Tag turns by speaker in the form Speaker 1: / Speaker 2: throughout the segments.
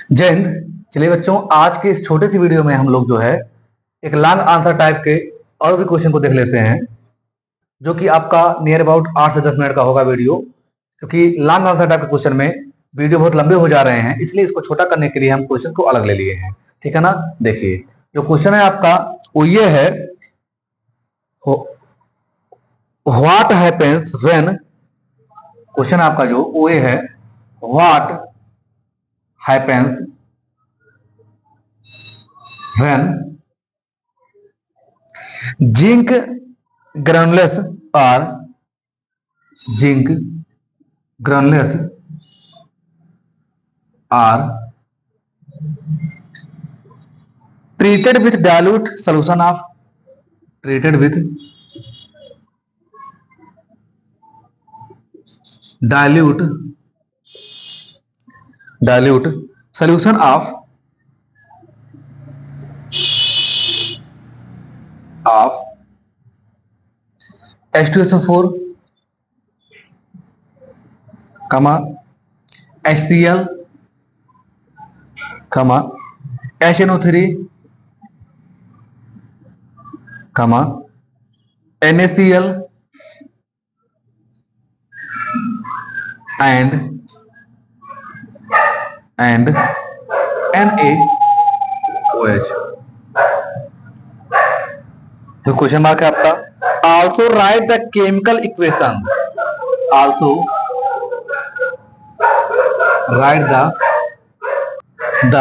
Speaker 1: जय हिंद। चलिए बच्चों, आज के इस छोटे सी वीडियो में हम लोग जो है एक लॉन्ग आंसर टाइप के और भी क्वेश्चन को देख लेते हैं, जो कि आपका नियर अबाउट 8 से 10 मिनट का होगा वीडियो। क्योंकि लॉन्ग आंसर टाइप के क्वेश्चन में वीडियो बहुत लंबे हो जा रहे हैं, इसलिए इसको छोटा करने के लिए हम क्वेश्चन को अलग ले लिए हैं। ठीक है ना। देखिए, जो क्वेश्चन है आपका वो ये है, व्हाट हैपेंस व्हेन। क्वेश्चन आपका जो वो ये है, what happens when zinc granules are zinc granules are treated with dilute solution of treated with dilute solution of H2SO4, HCl, HNO3, NaCl and NaOH। तो क्वेश्चन मार्क है आपका। Also right the chemical equation, also right the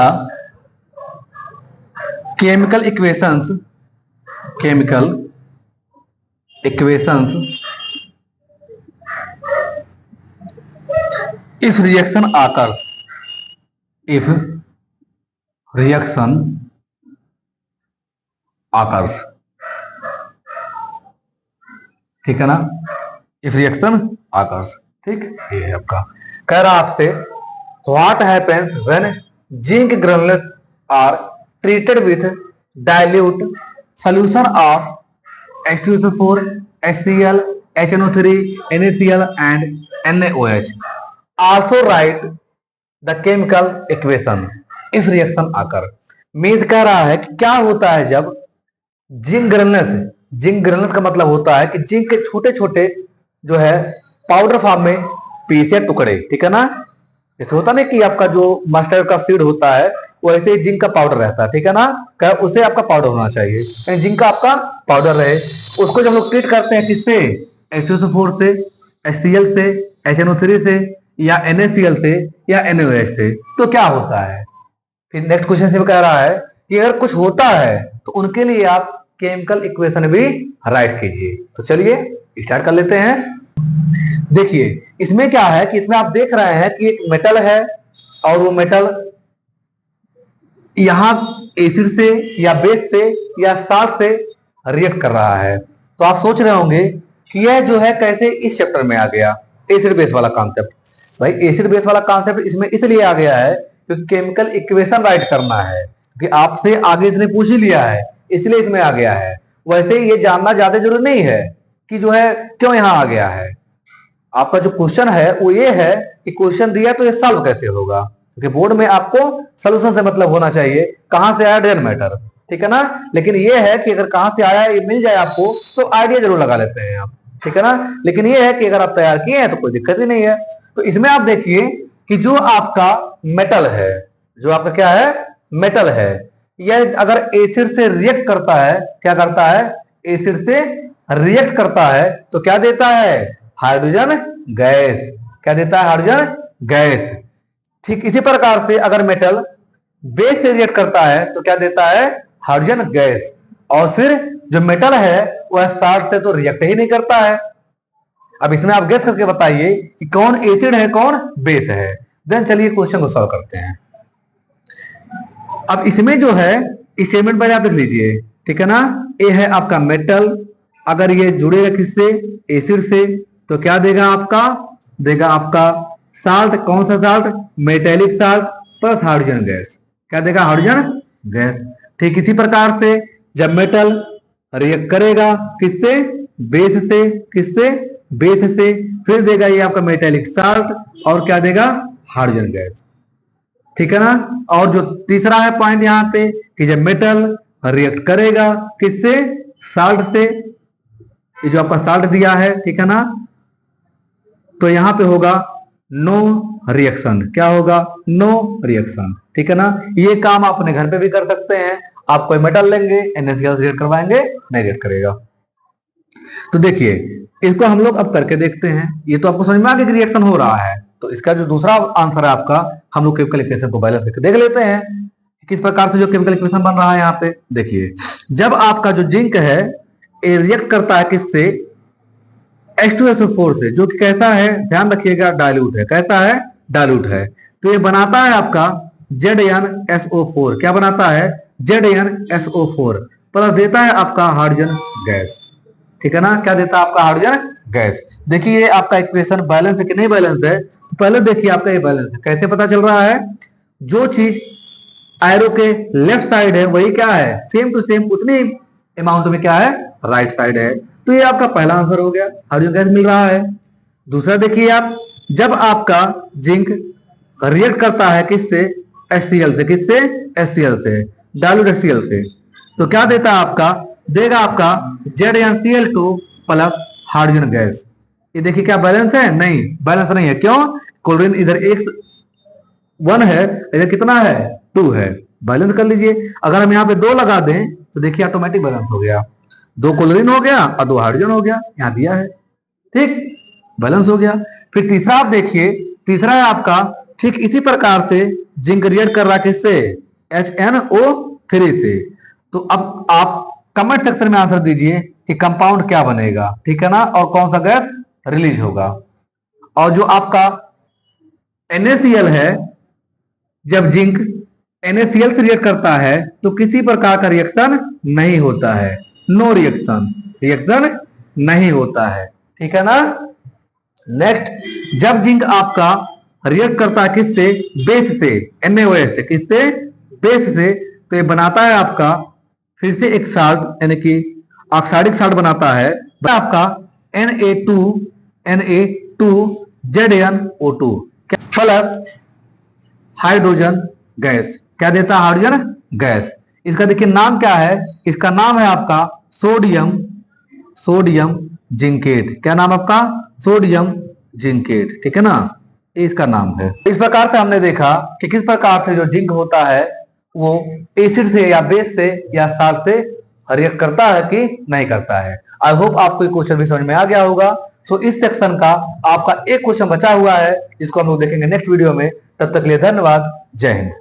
Speaker 1: chemical equations if reaction occurs, if reaction occurs. ठीक है ना, if reaction occurs. ठीक, ये है आपका। कह रहा आपसे what happens when zinc granules are treated with dilute solution of H2SO4, HCl, HNO3, NaCl and NaOH। Also write the chemical equation if reaction आकर। मीन्स कह रहा है कि क्या होता है जब जिंक ग्रेन्यूल्स का मतलब होता है कि जिंक के छोटे छोटे जो है पाउडर फॉर्म में पीसे टुकड़े। ठीक है ना, जैसे होता नहीं कि आपका जो मस्टर्ड का सीड होता है वैसे ही जिंक का पाउडर रहता है। ठीक है ना, उसे आपका पाउडर होना चाहिए, जिंक का आपका पाउडर रहे। उसको जब लोग ट्रीट करते हैं किससे, H2SO4 से, HCl से, HNO3 से या NaCl से या NaOH से, तो क्या होता है। फिर नेक्स्ट क्वेश्चन से कह रहा है कि अगर कुछ होता है तो उनके लिए आप केमिकल इक्वेशन भी राइट कीजिए। तो चलिए स्टार्ट कर लेते हैं। देखिए, इसमें क्या है कि इसमें आप देख रहे हैं कि एक मेटल है और वो मेटल यहां एसिड से या बेस से या साल्ट से रिएक्ट कर रहा है। तो आप सोच रहे होंगे कि यह जो है कैसे इस चैप्टर में आ गया, एसिड बेस वाला कॉन्सेप्ट। भाई एसिड बेस वाला कॉन्सेप्ट इसमें इसलिए आ गया है क्योंकि केमिकल इक्वेशन राइट करना है, क्योंकि आपसे आगे इसने पूछ ही लिया है, इसलिए इसमें आ गया है। वैसे ये जानना ज्यादा जरूरी नहीं है कि जो है क्यों यहां आ गया है। आपका जो क्वेश्चन है वो ये है कि क्वेश्चन दिया तो ये सॉल्व कैसे होगा, क्योंकि बोर्ड में आपको सॉल्यूशन से मतलब होना चाहिए, कहां से आया डजंट मैटर। ठीक है ना, लेकिन ये है कि अगर कहां से आया ये मिल जाए आपको तो आइडिया जरूर लगा लेते हैं आप। ठीक है ना, लेकिन ये है कि अगर आप तैयार किए हैं तो कोई दिक्कत ही नहीं है। तो इसमें आप देखिए कि जो आपका मेटल है, जो आपका क्या है, मेटल है, यह अगर एसिड से रिएक्ट करता है, क्या करता है, एसिड से रिएक्ट करता है तो क्या देता है, हाइड्रोजन गैस। क्या देता है, हाइड्रोजन गैस। ठीक इसी प्रकार से अगर मेटल बेस से रिएक्ट करता है तो क्या देता है, हाइड्रोजन गैस। और फिर जो मेटल है वह साल्ट से तो रिएक्ट ही नहीं करता है। अब इसमें आप गेस करके बताइए कि कौन एसिड है कौन बेस है। देन चलिए क्वेश्चन को सॉल्व करते हैं। अब इसमें जो है स्टेटमेंट पहले आप लिख लीजिए। ठीक है ना, ये है आपका मेटल, अगर ये जुड़ेगा किससे, एसिड से, तो क्या देगा आपका, देगा आपका साल्ट। कौन सा salt, metallic salt plus hydrogen gas. क्या देगा, हाइड्रोजन गैस। ठीक इसी प्रकार से जब मेटल रिएक्ट करेगा किससे, बेस से, किससे, बेस से, फिर देगा ये आपका मेटेलिक साल्ट और क्या देगा, हाइड्रोजन गैस। ठीक है ना। और जो तीसरा है पॉइंट यहाँ पे कि जब मेटल रिएक्ट करेगा किससे, साल्ट से, ये जो आपका साल्ट दिया है, ठीक है ना, तो यहां पे होगा नो रिएक्शन। क्या होगा, नो रिएक्शन, ठीक है ना। ये काम आप अपने घर पे भी कर सकते हैं। आप कोई मेटल लेंगे, NaCl रिएक्ट करवाएंगे, नहीं रिएक्ट करेगा। तो देखिए इसको हम लोग अब करके देखते हैं। ये तो आपको समझ में आ गया कि रिएक्शन हो रहा है। तो इसका जो दूसरा आंसर है आपका, हम लोग केमिकल इक्वेशन को बैलेंस करके देख लेते हैं किस प्रकार से जो केमिकल इक्वेशन बन रहा है। यहाँ पे देखिए, जब आपका जो जिंक है ये रिएक्ट करता है किससे, H2SO4 से, जो कि कैसा है, ध्यान रखिएगा, डाइल्यूट है। कैसा है, डाइल्यूट है। तो ये बनाता है आपका ZnSO4। क्या बनाता है, ZnSO4 प्लस देता है आपका हाइड्रोजन गैस, ठीक है ना। क्या देता है आपका, हाइड्रोजन गैस। देखिए ये आपका इक्वेशन बैलेंस है कि नहीं बैलेंस है। तो पहले देखिए आपका ये बैलेंस है। कैसे पता चल रहा है, जो चीज एरो के लेफ्ट साइड है वही क्या है, सेम टू सेम उतनी अमाउंट में क्या है, राइट साइड है। तो ये आपका पहला आंसर हो गया, हाइड्रोजन गैस मिल रहा है। दूसरा देखिए आप, जब आपका जिंक रिएक्ट करता है किससे, HCl से, किससे, HCl से, डाइल्यूट HCl से, तो क्या देता है आपका, देगा आपका ZnCl2 प्लस हाइड्रोजन गैस। ये देखिए क्या बैलेंस है, नहीं बैलेंस नहीं है। क्यों, क्लोरीन इधर 1 है, इधर कितना है, 2 है। बैलेंस कर लीजिए। अगर हम यहाँ पे 2 लगा दें तो देखिए ऑटोमेटिक बैलेंस हो गया, 2 क्लोरीन हो गया और 2 हाइड्रोजन हो गया, यहाँ दिया है, ठीक, बैलेंस हो गया। फिर तीसरा आप देखिए, तीसरा है आपका ठीक इसी प्रकार से जिंक रिएक्ट कर रहा है किससे, HNO3 से। तो अब आप कमेंट सेक्शन में आंसर दीजिए कि कंपाउंड क्या बनेगा, ठीक है ना, और कौन सा गैस रिलीज होगा। और जो आपका NaCl है, जब जिंक NaCl से रिएक्ट करता है तो किसी प्रकार का रिएक्शन नहीं होता है, नो रिएक्शन, रिएक्शन नहीं होता है, ठीक है ना। नेक्स्ट, जब जिंक आपका रिएक्ट करता है किससे, बेस से, NaOH से, किससे, बेस से, तो ये बनाता है आपका फिर से एक साल्ट, यानी कि ऑक्साइडिक साल्ट बनाता है आपका Na2ZnO2 प्लस हाइड्रोजन गैस। क्या देता है, हाइड्रोजन गैस। इसका देखिए नाम क्या है, इसका नाम है आपका सोडियम जिंकेट। क्या नाम आपका, सोडियम जिंकेट, ठीक है ना, इसका नाम है। इस प्रकार से हमने देखा कि किस प्रकार से जो जिंक होता है वो एसिड से या बेस से या साल्ट से रिएक्ट करता है कि नहीं करता है। आई होप आपको ये क्वेश्चन भी समझ में आ गया होगा। सो इस सेक्शन का आपका एक क्वेश्चन बचा हुआ है जिसको हम लोग देखेंगे नेक्स्ट वीडियो में। तब तक के लिए धन्यवाद, जय हिंद।